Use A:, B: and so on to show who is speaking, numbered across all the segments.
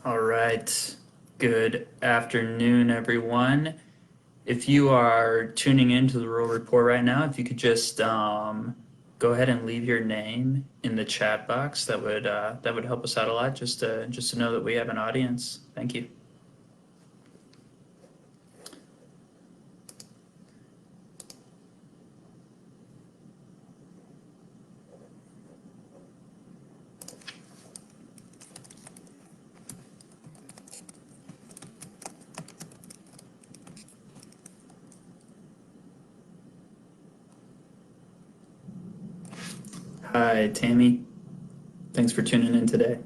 A: All right. Good afternoon, everyone. If you are tuning into the Rural Report right now, if you could just go ahead and leave your name in the chat box, that would help us out a lot. Just to know that we have an audience. Thank you. Hi, Tammy. Thanks for tuning in today.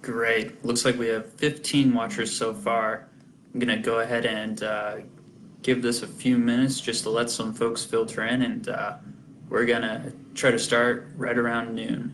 A: Great. Looks like we have 15 watchers so far. I'm going to go ahead and give this a few minutes just to let some folks filter in, and we're going to try to start right around noon.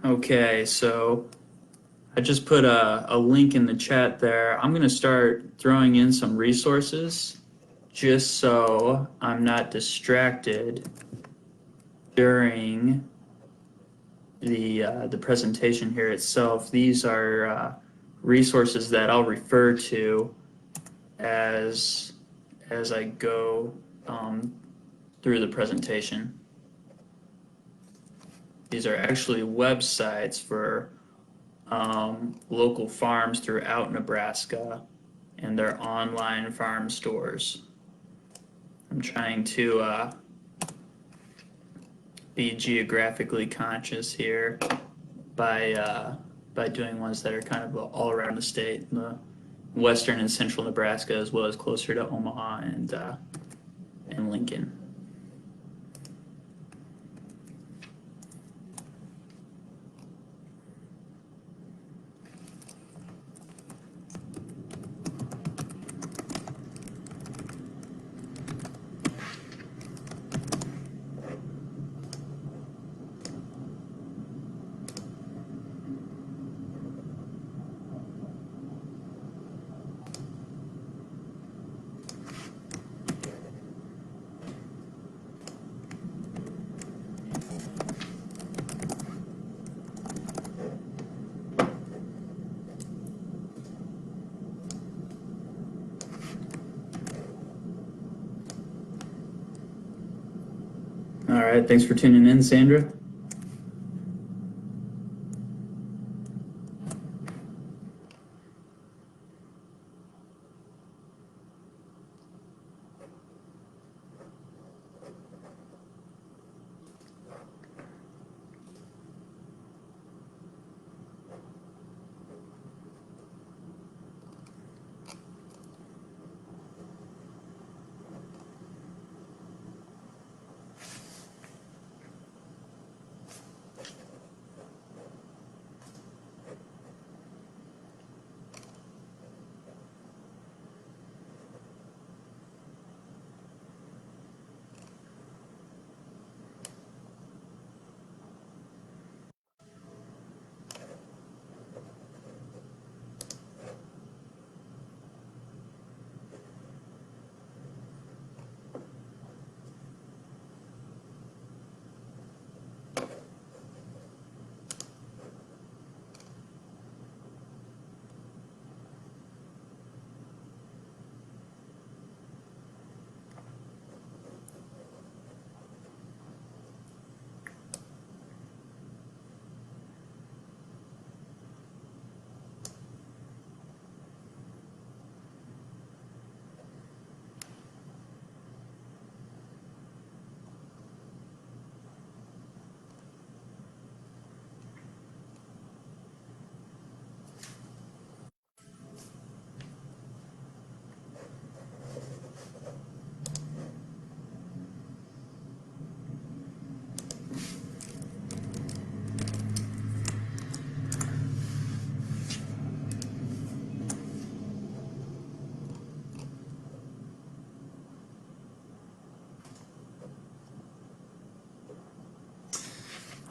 A: Okay, so I just put a link in the chat there. I'm going to start throwing in some resources just so I'm not distracted during the presentation here itself. These are resources that I'll refer to as I go through the presentation. These are actually websites for local farms throughout Nebraska and their online farm stores. I'm trying to be geographically conscious here by doing ones that are kind of all around the state, the western and central Nebraska, as well as closer to Omaha and Lincoln. All right, thanks for tuning in, Sandra.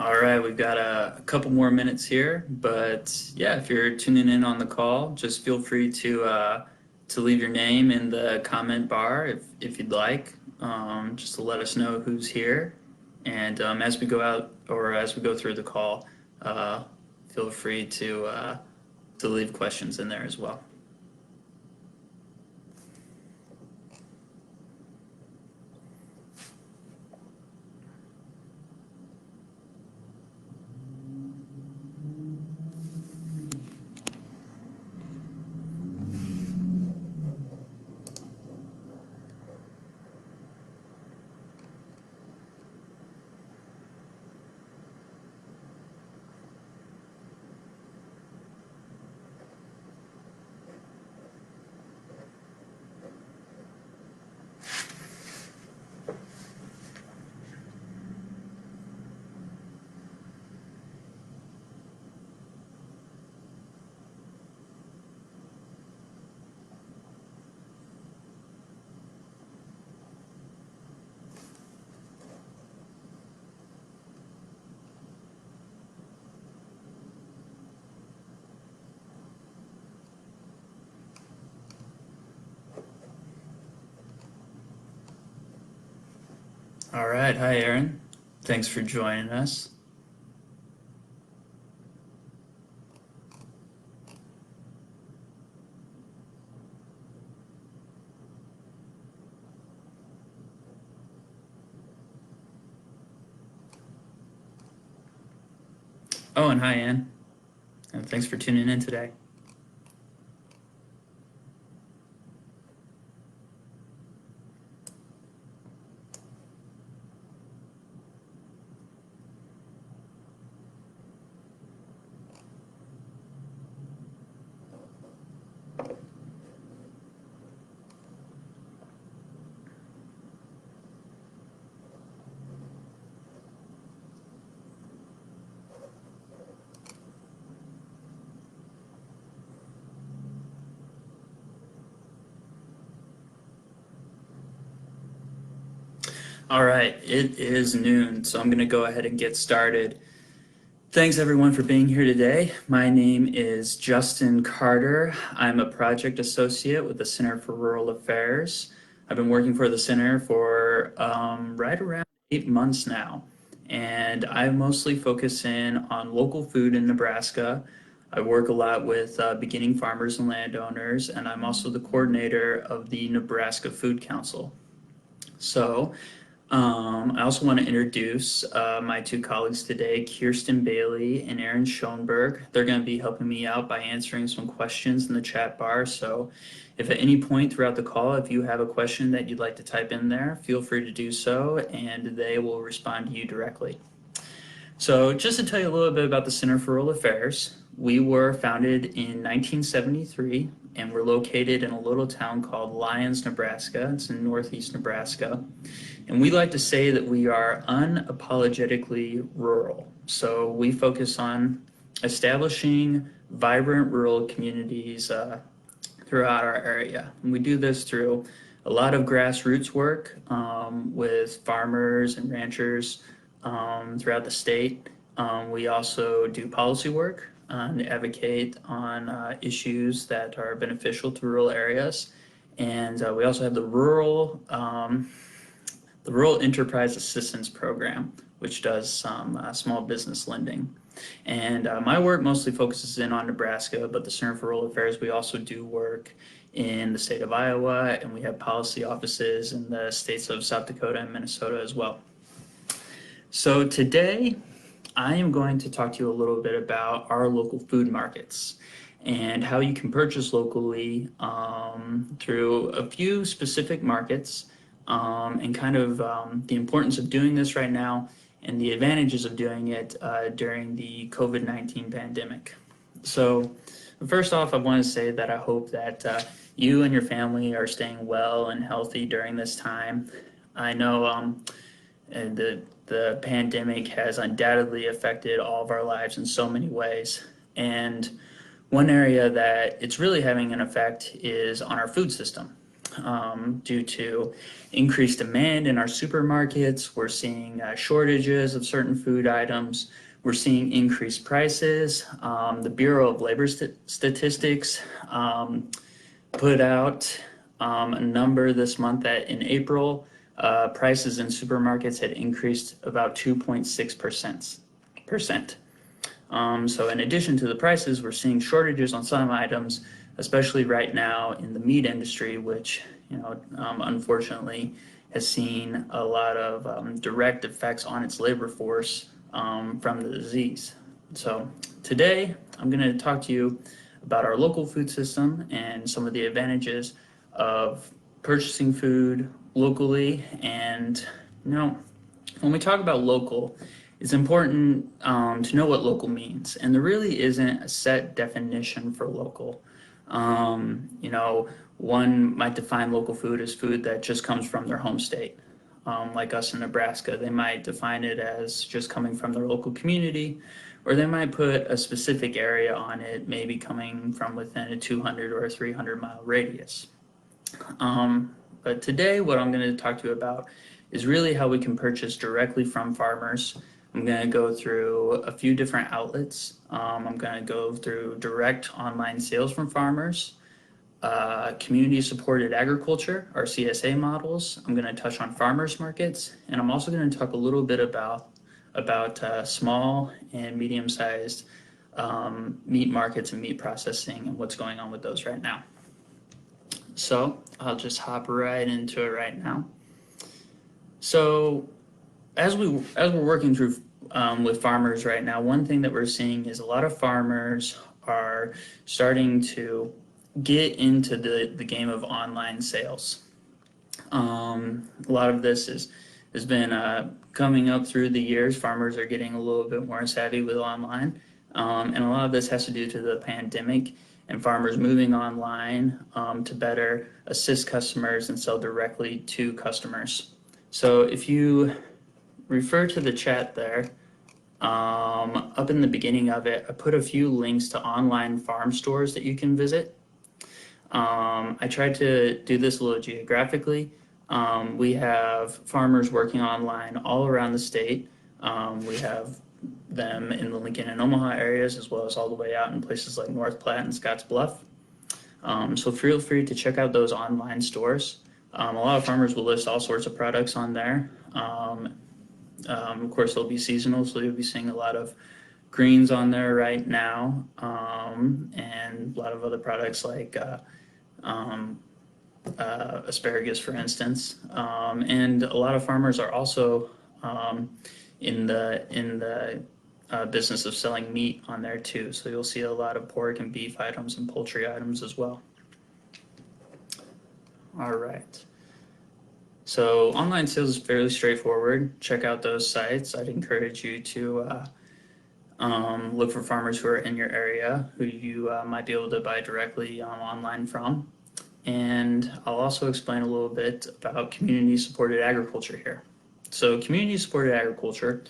A: All right, we've got a couple more minutes here, but yeah, if you're tuning in on the call, just feel free to leave your name in the comment bar if you'd like, just to let us know who's here. And as we go out or as we go through the call, uh, feel free to leave questions in there as well. All right, hi Aaron. Thanks for joining us. Oh, and hi Ann. And thanks for tuning in today. All right, it is noon, so I'm going to go ahead and get started. Thanks everyone for being here today. My name is Justin Carter. I'm a project associate with the Center for Rural Affairs. I've been working for the center for right around 8 months now, and I mostly focus in on local food in Nebraska. I work a lot with beginning farmers and landowners, and I'm also the coordinator of the Nebraska Food Council. So, I also want to introduce my two colleagues today, Kirsten Bailey and Aaron Schoenberg. They're going to be helping me out by answering some questions in the chat bar. So if at any point throughout the call, if you have a question that you'd like to type in there, feel free to do so, and they will respond to you directly. So just to tell you a little bit about the Center for Rural Affairs, we were founded in 1973, and we're located in a little town called Lyons, Nebraska. It's in northeast Nebraska. And we like to say that we are unapologetically rural. So we focus on establishing vibrant rural communities throughout our area. And we do this through a lot of grassroots work with farmers and ranchers throughout the state. We also do policy work and advocate on issues that are beneficial to rural areas. And we also have the Rural Enterprise Assistance Program, which does some small business lending. And my work mostly focuses in on Nebraska, but the Center for Rural Affairs, we also do work in the state of Iowa, and we have policy offices in the states of South Dakota and Minnesota as well. So today, I am going to talk to you a little bit about our local food markets and how you can purchase locally through a few specific markets and kind of the importance of doing this right now and the advantages of doing it during the COVID-19 pandemic. So first off, I want to say that I hope that you and your family are staying well and healthy during this time. I know the pandemic has undoubtedly affected all of our lives in so many ways. And one area that it's really having an effect is on our food system. due to increased demand in our supermarkets. We're seeing shortages of certain food items. We're seeing increased prices. The Bureau of Labor Statistics put out a number this month that in April, prices in supermarkets had increased about 2.6%. So in addition to the prices, we're seeing shortages on some items, especially right now in the meat industry, which, unfortunately has seen a lot of direct effects on its labor force from the disease. So today, I'm going to talk to you about our local food system and some of the advantages of purchasing food locally. And, when we talk about local, it's important to know what local means. And there really isn't a set definition for local. One might define local food as food that just comes from their home state. Like us in Nebraska, they might define it as just coming from their local community, or they might put a specific area on it, maybe coming from within a 200 or a 300-mile radius. But today, what I'm going to talk to you about is really how we can purchase directly from farmers. I'm going to go through a few different outlets. I'm going to go through direct online sales from farmers, community-supported agriculture, our CSA models. I'm going to touch on farmers markets, and I'm also going to talk a little bit about small and medium-sized meat markets and meat processing and what's going on with those right now. So I'll just hop right into it right now. So as we're working through with farmers right now, one thing that we're seeing is a lot of farmers are starting to get into the game of online sales. A lot of this has been coming up through the years. Farmers are getting a little bit more savvy with online, and a lot of this has to do to the pandemic and farmers moving online to better assist customers and sell directly to customers. So if you refer to the chat there, up in the beginning of it, I put a few links to online farm stores that you can visit. I tried to do this a little geographically. We have farmers working online all around the state. We have them in the Lincoln and Omaha areas, as well as all the way out in places like North Platte and Scotts Bluff. So feel free to check out those online stores. A lot of farmers will list all sorts of products on there. Of course, they'll be seasonal, so you'll be seeing a lot of greens on there right now, and a lot of other products like asparagus, for instance. And a lot of farmers are also in the business of selling meat on there too. So you'll see a lot of pork and beef items and poultry items as well. All right. So online sales is fairly straightforward. Check out those sites. I'd encourage you to look for farmers who are in your area who you might be able to buy directly online from. And I'll also explain a little bit about community-supported agriculture here. So community-supported agriculture,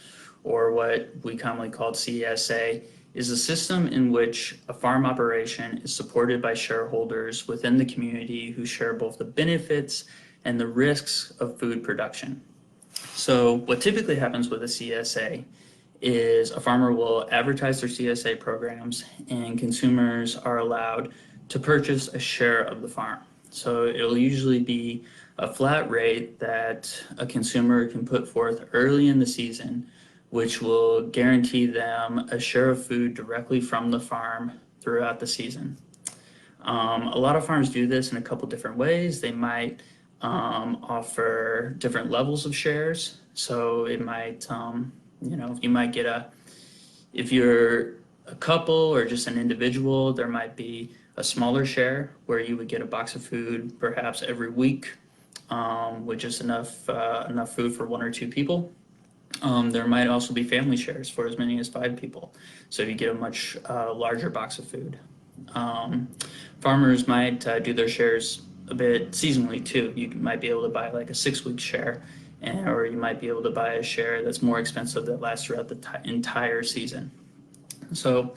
A: or what we commonly call CSA, is a system in which a farm operation is supported by shareholders within the community who share both the benefits and the risks of food production. So what typically happens with a CSA is a farmer will advertise their CSA programs and consumers are allowed to purchase a share of the farm. So it'll usually be a flat rate that a consumer can put forth early in the season, which will guarantee them a share of food directly from the farm throughout the season. A lot of farms do this in a couple different ways. They might offer different levels of shares. So it might, you might get if you're a couple or just an individual, there might be a smaller share where you would get a box of food perhaps every week, which is enough food for 1 or 2 people. There might also be family shares for as many as 5 people. So you get a much larger box of food. Farmers might do their shares a bit seasonally too. You might be able to buy like a 6-week share, or you might be able to buy a share that's more expensive that lasts throughout the entire season. So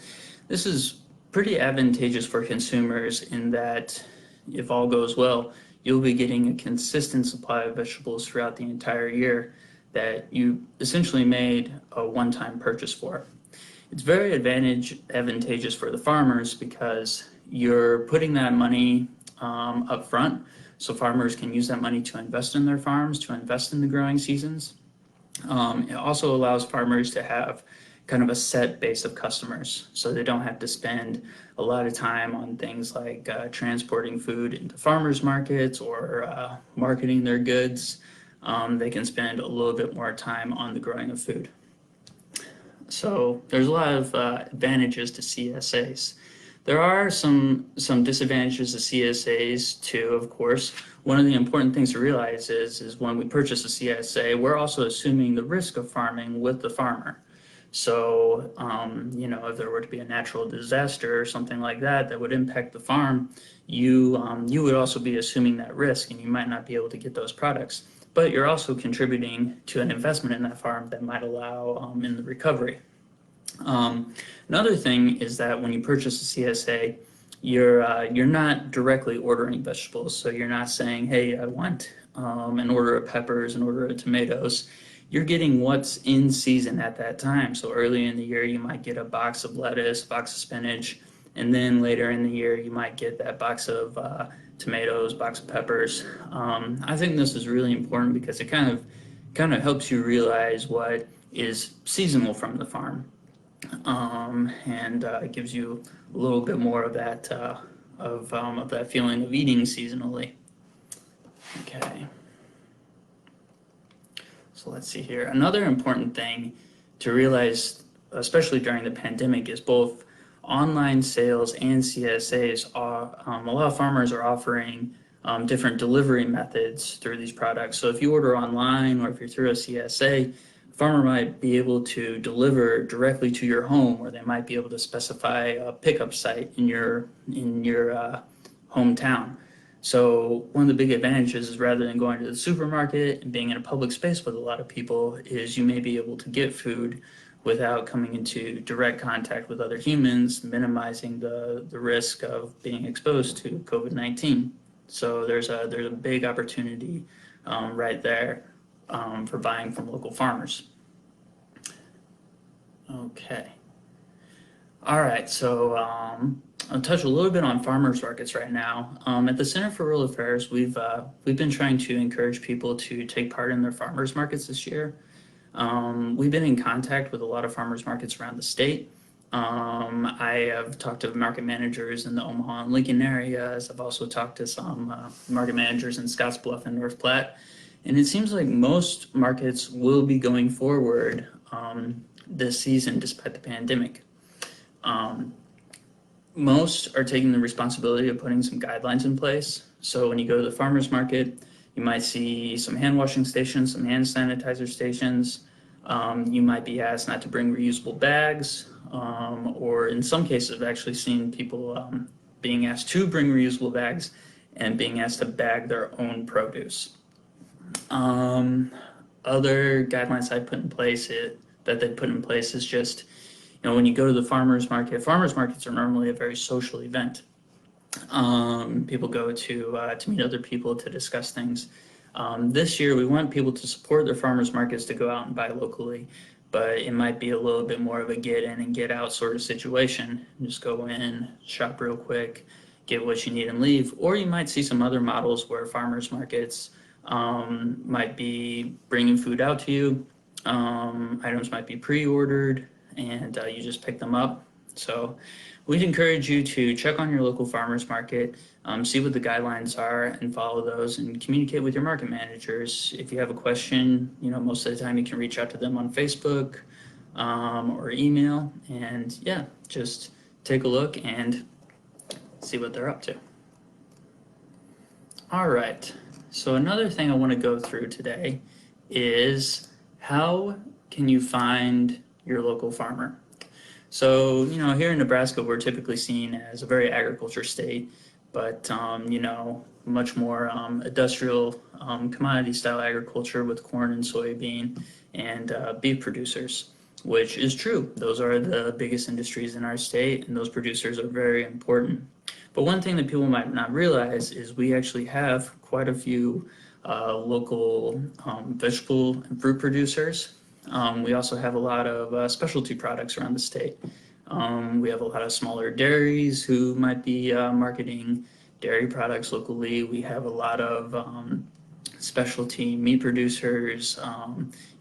A: this is pretty advantageous for consumers in that if all goes well, you'll be getting a consistent supply of vegetables throughout the entire year that you essentially made a one-time purchase for. It's very advantageous for the farmers because you're putting that money up front, so farmers can use that money to invest in their farms, to invest in the growing seasons. It also allows farmers to have kind of a set base of customers, so they don't have to spend a lot of time on things like transporting food into farmers markets or marketing their goods. They can spend a little bit more time on the growing of food. So there's a lot of advantages to CSAs. There are some disadvantages to CSAs too, of course. One of the important things to realize is when we purchase a CSA, we're also assuming the risk of farming with the farmer. So, if there were to be a natural disaster or something like that that would impact the farm, you would also be assuming that risk, and you might not be able to get those products. But you're also contributing to an investment in that farm that might allow in the recovery. Another thing is that when you purchase a CSA, you're not directly ordering vegetables. So you're not saying, hey, I want an order of peppers, an order of tomatoes. You're getting what's in season at that time. So early in the year, you might get a box of lettuce, box of spinach, and then later in the year, you might get that box of tomatoes, box of peppers. I think this is really important because it kind of helps you realize what is seasonal from the farm, and it gives you a little bit more of that of that feeling of eating seasonally. Okay. So let's see here. Another important thing to realize, especially during the pandemic, is both online sales and CSAs are, a lot of farmers are offering different delivery methods through these products. So if you order online or if you're through a CSA, a farmer might be able to deliver directly to your home, or they might be able to specify a pickup site in your hometown. So one of the big advantages is, rather than going to the supermarket and being in a public space with a lot of people, is you may be able to get food without coming into direct contact with other humans, minimizing the risk of being exposed to COVID-19. So there's a big opportunity right there for buying from local farmers. Okay. All right, so I'll touch a little bit on farmers markets right now. At the Center for Rural Affairs, we've been trying to encourage people to take part in their farmers markets this year. We've been in contact with a lot of farmers markets around the state. I have talked to market managers in the Omaha and Lincoln areas. I've also talked to some market managers in Scottsbluff and North Platte. And it seems like most markets will be going forward this season despite the pandemic. Most are taking the responsibility of putting some guidelines in place. So when you go to the farmers market, you might see some hand washing stations, some hand sanitizer stations. You might be asked not to bring reusable bags, or in some cases I've actually seen people being asked to bring reusable bags and being asked to bag their own produce. Other guidelines I put in place that they put in place is just, when you go to the farmers markets are normally a very social event. People go to meet other people, to discuss things. This year, we want people to support their farmers markets, to go out and buy locally, but it might be a little bit more of a get in and get out sort of situation. Just go in, shop real quick, get what you need and leave. Or you might see some other models where farmers markets might be bringing food out to you. Items might be pre-ordered, and you just pick them up. So we'd encourage you to check on your local farmers market, see what the guidelines are, and follow those, and communicate with your market managers. If you have a question, most of the time you can reach out to them on Facebook or email, and just take a look and see what they're up to. All right, so another thing I want to go through today is, how can you find your local farmer? So, here in Nebraska, we're typically seen as a very agriculture state, but, much more industrial commodity style agriculture with corn and soybean and beef producers, which is true. Those are the biggest industries in our state, and those producers are very important. But one thing that people might not realize is we actually have quite a few local vegetable and fruit producers. We also have a lot of specialty products around the state. We have a lot of smaller dairies who might be marketing dairy products locally. We have a lot of specialty meat producers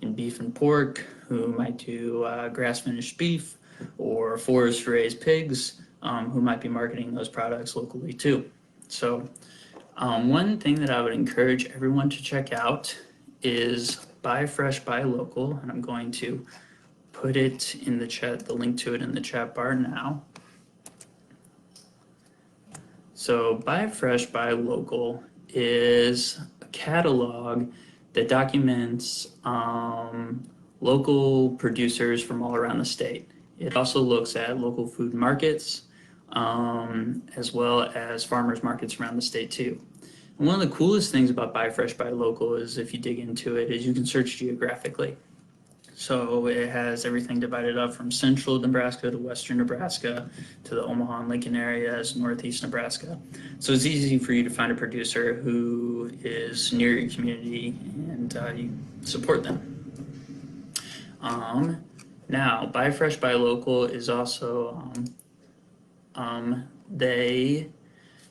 A: in beef and pork who might do grass-finished beef or forest-raised pigs who might be marketing those products locally too. So one thing that I would encourage everyone to check out is Buy Fresh, Buy Local, and I'm going to put it in the chat, the link to it in the chat bar now. So Buy Fresh, Buy Local is a catalog that documents local producers from all around the state. It also looks at local food markets as well as farmers markets around the state too. And one of the coolest things about Buy Fresh, Buy Local is if you dig into it is you can search geographically. So it has everything divided up from central Nebraska to western Nebraska to the Omaha and Lincoln areas, northeast Nebraska. So it's easy for you to find a producer who is near your community and you support them. Now, Buy Fresh, Buy Local is also, they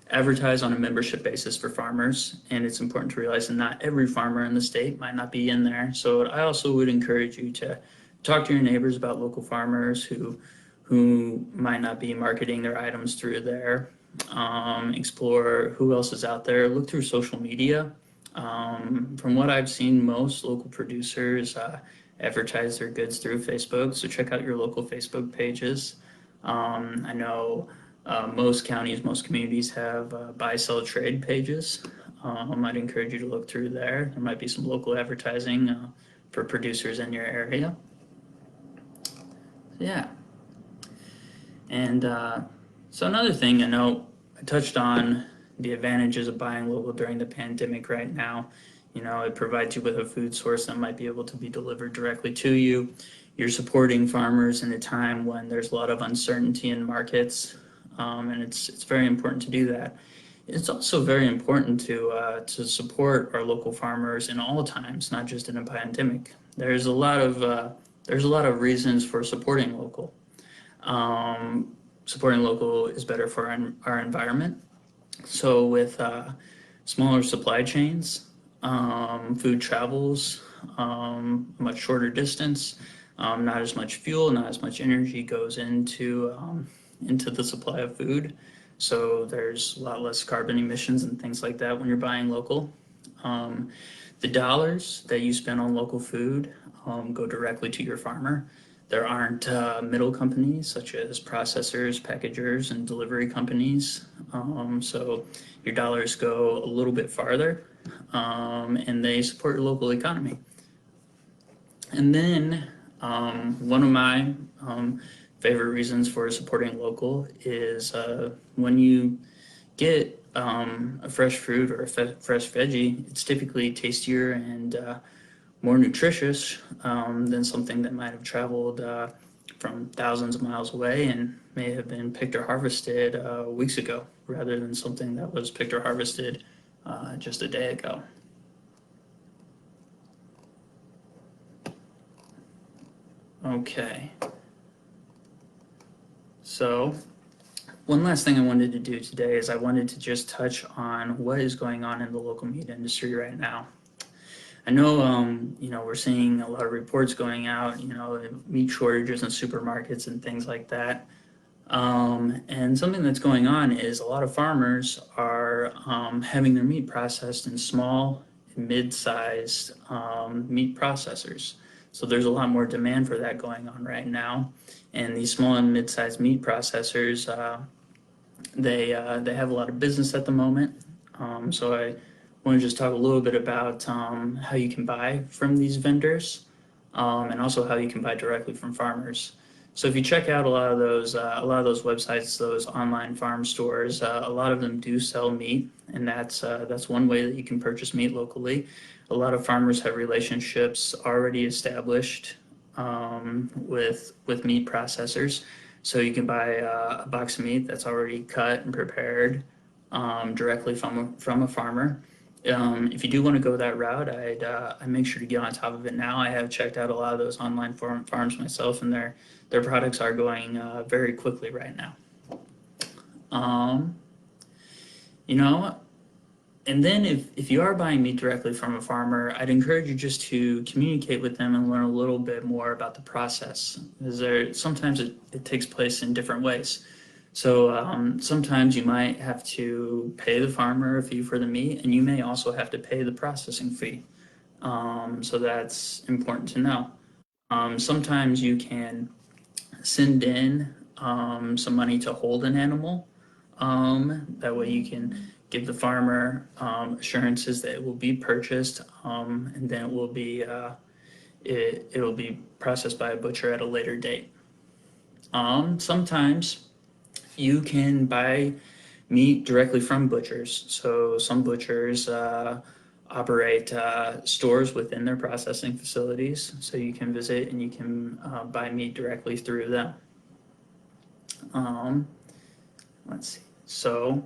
A: advertise on a membership basis for farmers, and it's important to realize that not every farmer in the state might not be in there. So I also would encourage you to talk to your neighbors about local farmers who might not be marketing their items through there. Explore who else is out there. Look through social media. From what I've seen, most local producers advertise their goods through Facebook, so check out your local Facebook pages. I know most counties, most communities have buy, sell, trade pages. I'd encourage you to look through there. There might be some local advertising for producers in your area. Yeah. And so another thing, I know I touched on the advantages of buying local during the pandemic right now. You know, it provides you with a food source that might be able to be delivered directly to you. You're supporting farmers in a time when there's a lot of uncertainty in markets. And it's very important to do that. It's also very important to support our local farmers in all times, not just in a pandemic. There's a lot of reasons for supporting local. Supporting local is better for our environment. So with smaller supply chains, food travels much shorter distance. Not as much fuel, not as much energy goes into the supply of food. So there's a lot less carbon emissions and things like that when you're buying local. The dollars that you spend on local food go directly to your farmer. There aren't middle companies such as processors, packagers, and delivery companies. So your dollars go a little bit farther and they support your local economy. And then one of my favorite reasons for supporting local is when you get a fresh fruit or a fresh veggie, it's typically tastier and more nutritious than something that might have traveled from thousands of miles away and may have been picked or harvested weeks ago, rather than something that was picked or harvested just a day ago. Okay. So one last thing I wanted to do today is I wanted to just touch on what is going on in the local meat industry right now. I know, we're seeing a lot of reports going out, meat shortages in supermarkets and things like that. And something that's going on is a lot of farmers are having their meat processed in small and mid-sized meat processors. So there's a lot more demand for that going on right now. And these small and mid-sized meat processors, they have a lot of business at the moment. So I want to just talk a little bit about how you can buy from these vendors and also how you can buy directly from farmers. So if you check out a lot of those websites, those online farm stores, a lot of them do sell meat, and that's one way that you can purchase meat locally. A lot of farmers have relationships already established with meat processors. So you can buy a box of meat that's already cut and prepared directly from a farmer. If you do want to go that route, I make sure to get on top of it now. I have checked out a lot of those online farms myself, and their products are going very quickly right now. Um, you know, and then if you are buying meat directly from a farmer, I'd encourage you just to communicate with them and learn a little bit more about the process. Because sometimes it takes place in different ways. So sometimes you might have to pay the farmer a fee for the meat, and you may also have to pay the processing fee. So that's important to know. Sometimes you can send in some money to hold an animal. That way you can give the farmer assurances that it will be purchased, and then it'll be processed by a butcher at a later date. Sometimes you can buy meat directly from butchers. So some butchers operate stores within their processing facilities, so you can visit and you can buy meat directly through them. Let's see. So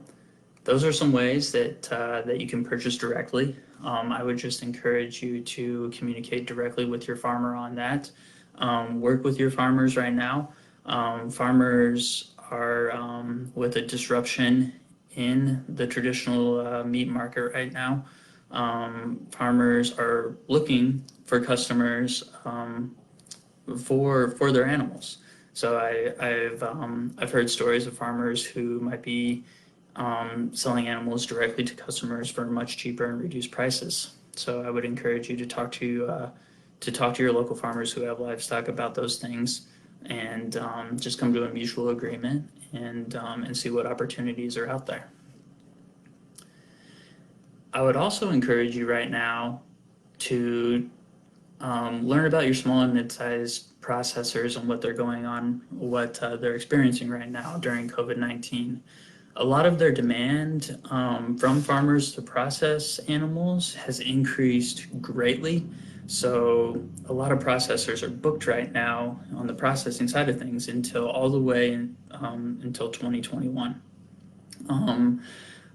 A: those are some ways that you can purchase directly. I would just encourage you to communicate directly with your farmer on that. Work with your farmers right now. Farmers are with a disruption in the traditional meat market right now. Farmers are looking for customers for their animals. So I've heard stories of farmers who might be selling animals directly to customers for much cheaper and reduced prices. So I would encourage you to talk to your local farmers who have livestock about those things, and just come to a mutual agreement and see what opportunities are out there. I would also encourage you right now to learn about your small and mid-sized processors and what they're experiencing right now during COVID-19. A lot of their demand from farmers to process animals has increased greatly. So a lot of processors are booked right now on the processing side of things until all the way until 2021.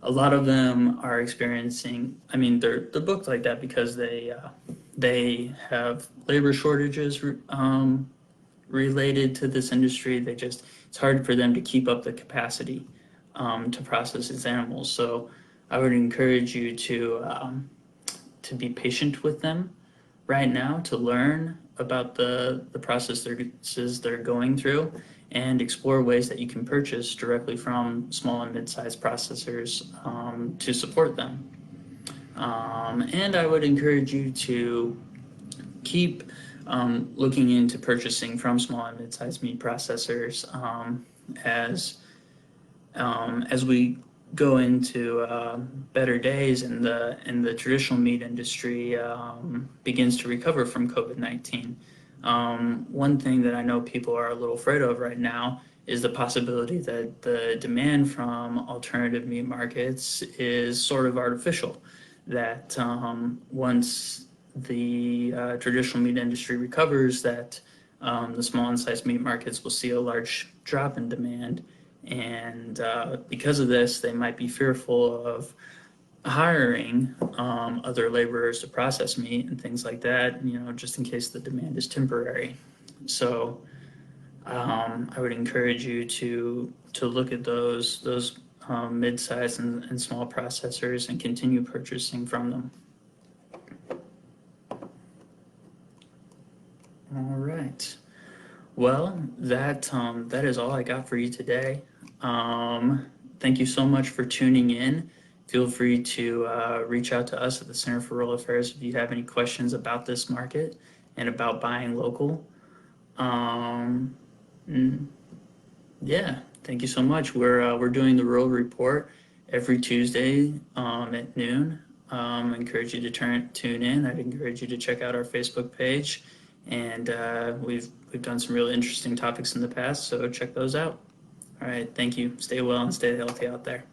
A: A lot of them are experiencing, they're booked like that because they have labor shortages related to this industry. It's hard for them to keep up the capacity to process its animals. So I would encourage you to be patient with them right now, to learn about the processes they're going through, and explore ways that you can purchase directly from small and mid-sized processors to support them. And I would encourage you to keep looking into purchasing from small and mid-sized meat processors as we go into better days and the traditional meat industry begins to recover from COVID-19. One thing that I know people are a little afraid of right now is the possibility that the demand from alternative meat markets is sort of artificial, that once the traditional meat industry recovers, that the small and sized meat markets will see a large drop in demand. And because of this, they might be fearful of hiring other laborers to process meat and things like that, just in case the demand is temporary. So I would encourage you to look at those mid-sized and small processors and continue purchasing from them. All right. Well, that is all I got for you today. Thank you so much for tuning in. Feel free to reach out to us at the Center for Rural Affairs if you have any questions about this market and about buying local. Yeah, thank you so much. We're doing the Rural Report every Tuesday at noon. I encourage you to tune in. I'd encourage you to check out our Facebook page, and we've done some really interesting topics in the past, so check those out. All right, thank you. Stay well and stay healthy out there.